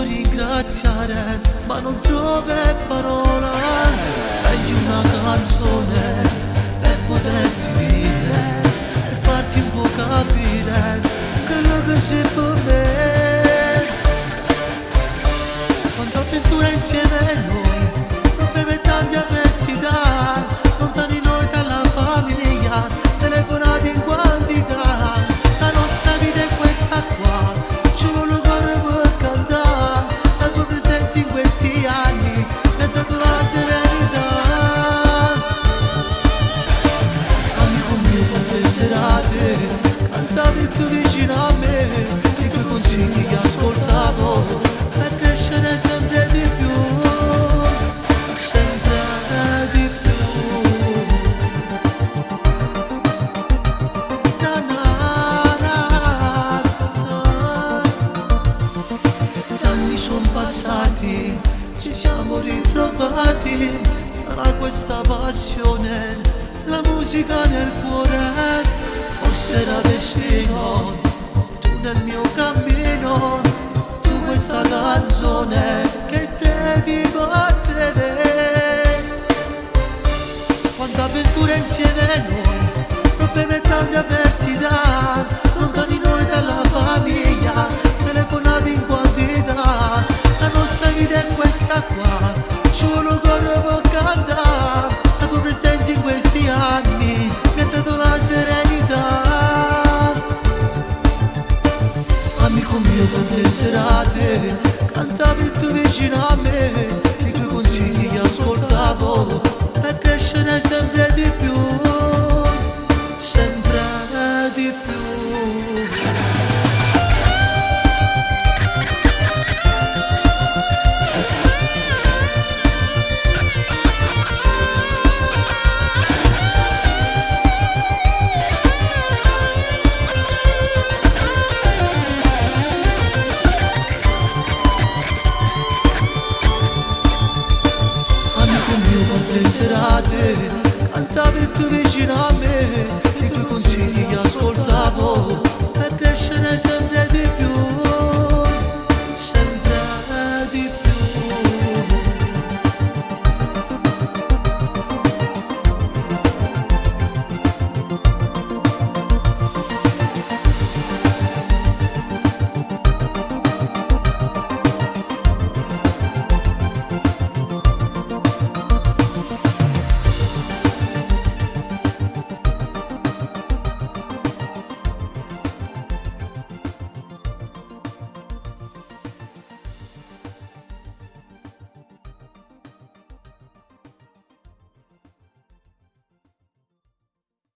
ringraziare, ma non trovo parola. Meglio una canzone per poterti dire, per farti un po' capire quello che sei per me. Quanta avventura insieme a noi, problemi e tante avversità, lontani noi dalla famiglia, telefonate in quantità. La nostra vita è questa qua, ci vuole un cuore per cantare. La tua presenza in questi anni mi ha dato la serenità. Amico mio, quante serate cantavi tu vicino a me, i tuoi consigli che ascoltavo per crescere sempre di più, sempre di più. Na, na, na, na. Gli anni sono passati, ci siamo ritrovati, sarà questa passione, la musica nel cuore, forse era destino, tu nel mio cammino, tu questa canzone che dedico a te. Quanta avventura insieme a noi, problemi e tante avversità, lontani noi dalla famiglia, telefonate in quantità. La nostra vita è questa qua, ci vuole un cuore per cantare. La tua presenza in questi anni mi ha dato la serenità. Amico mio, quante serate cantavi tu vicino a me, i tuoi consigli che ascoltavo per crescere sempre di più, sempre di più. Quante serate cantavi tu vicino a me, i tuoi consigli che ascoltavo per crescere sempre